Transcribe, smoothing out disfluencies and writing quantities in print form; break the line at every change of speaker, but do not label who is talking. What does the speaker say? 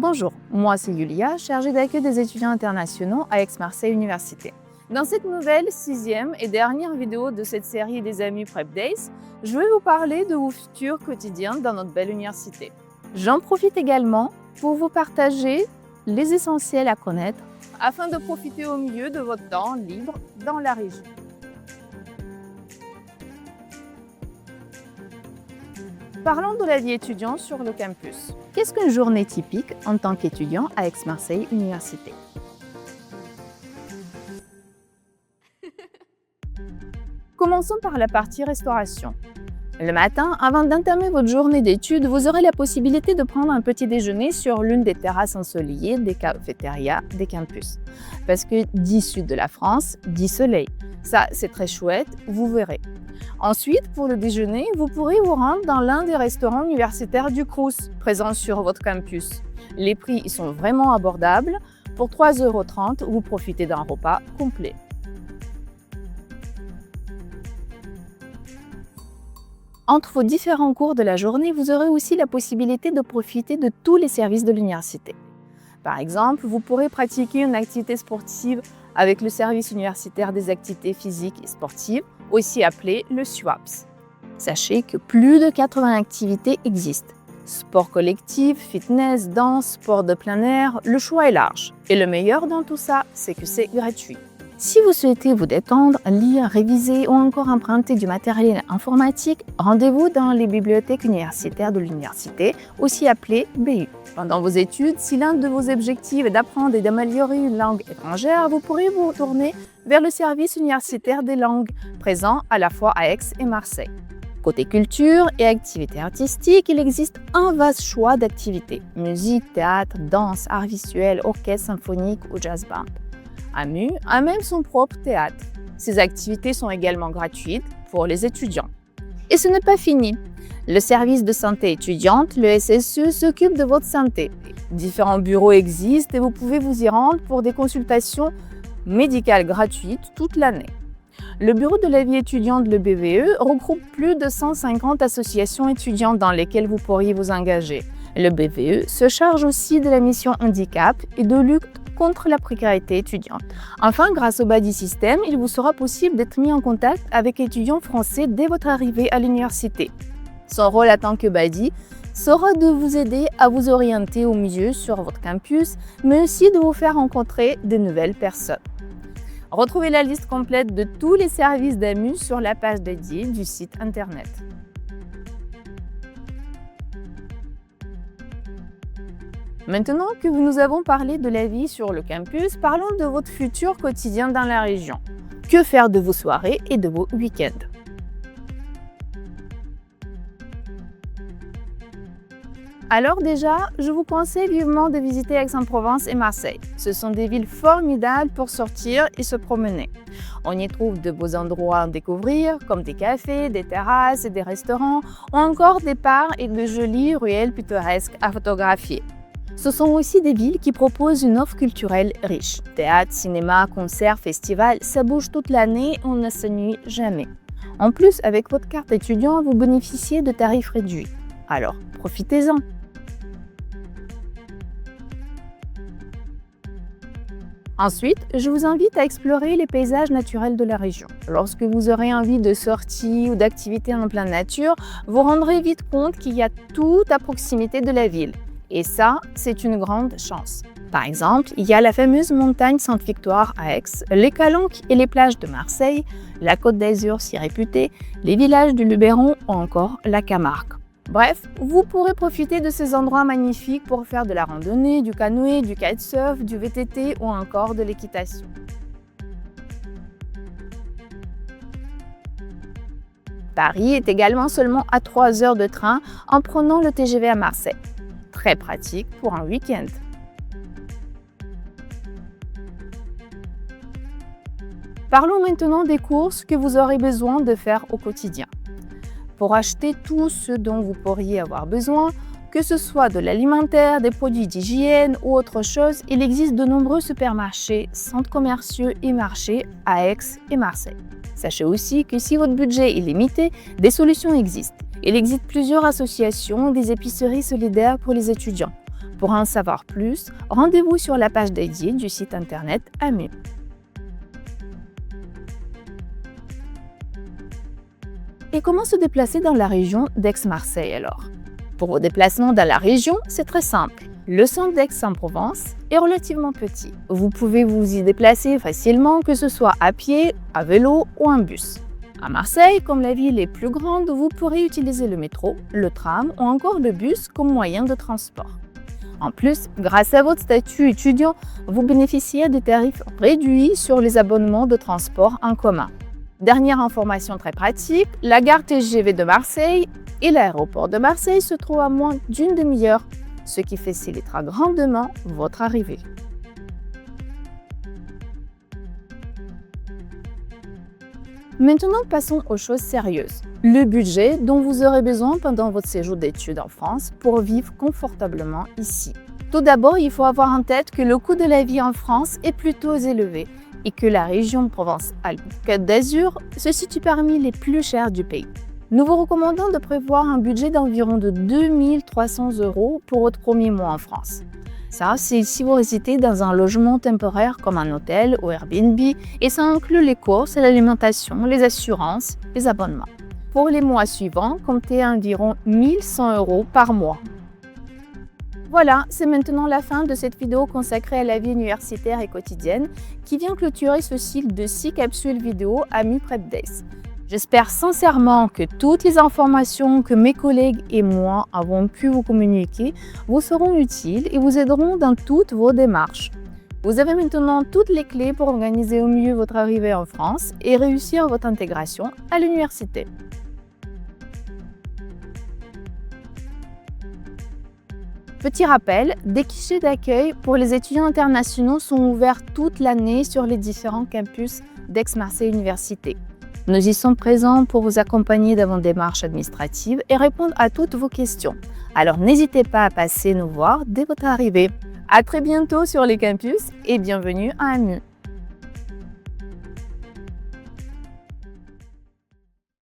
Bonjour, moi c'est Yulia, chargée d'accueil des étudiants internationaux à Aix-Marseille Université. Dans cette nouvelle, 6e et dernière vidéo de cette série des Amis Prep Days, je vais vous parler de vos futurs quotidiens dans notre belle université. J'en profite également pour vous partager les essentiels à connaître afin de profiter au mieux de votre temps libre dans la région. Parlons de la vie étudiante sur le campus. Qu'est-ce qu'une journée typique en tant qu'étudiant à Aix-Marseille Université? Commençons par la partie restauration. Le matin, avant d'entamer votre journée d'études, vous aurez la possibilité de prendre un petit déjeuner sur l'une des terrasses ensoleillées des cafétérias des campus. Parce que dit sud de la France, dit soleil. Ça, c'est très chouette, vous verrez. Ensuite, pour le déjeuner, vous pourrez vous rendre dans l'un des restaurants universitaires du Crous, présents sur votre campus. Les prix y sont vraiment abordables. Pour 3,30 €, vous profitez d'un repas complet. Entre vos différents cours de la journée, vous aurez aussi la possibilité de profiter de tous les services de l'université. Par exemple, vous pourrez pratiquer une activité sportive avec le service universitaire des activités physiques et sportives, aussi appelé le SUAPS. Sachez que plus de 80 activités existent. Sport collectif, fitness, danse, sport de plein air, le choix est large. Et le meilleur dans tout ça, c'est que c'est gratuit. Si vous souhaitez vous détendre, lire, réviser ou encore emprunter du matériel informatique, rendez-vous dans les bibliothèques universitaires de l'université, aussi appelées BU. Pendant vos études, si l'un de vos objectifs est d'apprendre et d'améliorer une langue étrangère, vous pourrez vous retourner vers le service universitaire des langues, présent à la fois à Aix et Marseille. Côté culture et activités artistiques, il existe un vaste choix d'activités. Musique, théâtre, danse, arts visuels, orchestre symphonique ou jazz band. AMU a même son propre théâtre. Ces activités sont également gratuites pour les étudiants. Et ce n'est pas fini. Le service de santé étudiante, le SSE, s'occupe de votre santé. Différents bureaux existent et vous pouvez vous y rendre pour des consultations médicales gratuites toute l'année. Le bureau de la vie étudiante, le BVE, regroupe plus de 150 associations étudiantes dans lesquelles vous pourriez vous engager. Le BVE se charge aussi de la mission handicap et de lutte contre la précarité étudiante. Enfin, grâce au Buddy System, il vous sera possible d'être mis en contact avec étudiants français dès votre arrivée à l'université. Son rôle en tant que Buddy sera de vous aider à vous orienter au mieux sur votre campus, mais aussi de vous faire rencontrer de nouvelles personnes. Retrouvez la liste complète de tous les services d'AMU sur la page dédiée du site internet. Maintenant que nous avons parlé de la vie sur le campus, parlons de votre futur quotidien dans la région. Que faire de vos soirées et de vos week-ends? Alors déjà, je vous conseille vivement de visiter Aix-en-Provence et Marseille. Ce sont des villes formidables pour sortir et se promener. On y trouve de beaux endroits à découvrir, comme des cafés, des terrasses et des restaurants, ou encore des parcs et de jolies ruelles pittoresques à photographier. Ce sont aussi des villes qui proposent une offre culturelle riche. Théâtre, cinéma, concerts, festivals, ça bouge toute l'année et on ne s'ennuie jamais. En plus, avec votre carte étudiant, vous bénéficiez de tarifs réduits. Alors, profitez-en! Ensuite, je vous invite à explorer les paysages naturels de la région. Lorsque vous aurez envie de sortie ou d'activités en pleine nature, vous rendrez vite compte qu'il y a tout à proximité de la ville. Et ça, c'est une grande chance. Par exemple, il y a la fameuse montagne Sainte-Victoire à Aix, les Calanques et les plages de Marseille, la Côte d'Azur si réputée, les villages du Luberon ou encore la Camargue. Bref, vous pourrez profiter de ces endroits magnifiques pour faire de la randonnée, du canoë, du kitesurf, du VTT ou encore de l'équitation. Paris est également seulement à 3 heures de train en prenant le TGV à Marseille. Très pratique pour un week-end. Parlons maintenant des courses que vous aurez besoin de faire au quotidien. Pour acheter tout ce dont vous pourriez avoir besoin, que ce soit de l'alimentaire, des produits d'hygiène ou autre chose, il existe de nombreux supermarchés, centres commerciaux et marchés à Aix et Marseille. Sachez aussi que si votre budget est limité, des solutions existent. Il existe plusieurs associations, des épiceries solidaires pour les étudiants. Pour en savoir plus, rendez-vous sur la page dédiée du site internet AMU. Et comment se déplacer dans la région d'Aix-Marseille alors? Pour vos déplacements dans la région, c'est très simple. Le centre d'Aix-en-Provence est relativement petit. Vous pouvez vous y déplacer facilement, que ce soit à pied, à vélo ou en bus. À Marseille, comme la ville est plus grande, vous pourrez utiliser le métro, le tram ou encore le bus comme moyen de transport. En plus, grâce à votre statut étudiant, vous bénéficiez de tarifs réduits sur les abonnements de transport en commun. Dernière information très pratique, la gare TGV de Marseille et l'aéroport de Marseille se trouvent à moins d'une demi-heure, ce qui facilitera grandement votre arrivée. Maintenant, passons aux choses sérieuses. Le budget dont vous aurez besoin pendant votre séjour d'études en France pour vivre confortablement ici. Tout d'abord, il faut avoir en tête que le coût de la vie en France est plutôt élevé et que la région Provence-Alpes-Côte d'Azur se situe parmi les plus chères du pays. Nous vous recommandons de prévoir un budget d'environ de 2 300 € pour votre premier mois en France. Ça, c'est si vous résidez dans un logement temporaire comme un hôtel ou Airbnb et ça inclut les courses, l'alimentation, les assurances, les abonnements. Pour les mois suivants, comptez environ 1 100 € par mois. Voilà, c'est maintenant la fin de cette vidéo consacrée à la vie universitaire et quotidienne qui vient clôturer ce cycle de 6 capsules vidéo AMU Prep Days. J'espère sincèrement que toutes les informations que mes collègues et moi avons pu vous communiquer vous seront utiles et vous aideront dans toutes vos démarches. Vous avez maintenant toutes les clés pour organiser au mieux votre arrivée en France et réussir votre intégration à l'université. Petit rappel, des guichets d'accueil pour les étudiants internationaux sont ouverts toute l'année sur les différents campus d'Aix-Marseille Université. Nous y sommes présents pour vous accompagner dans vos démarches administratives et répondre à toutes vos questions. Alors n'hésitez pas à passer nous voir dès votre arrivée. À très bientôt sur les campus et bienvenue à AMU.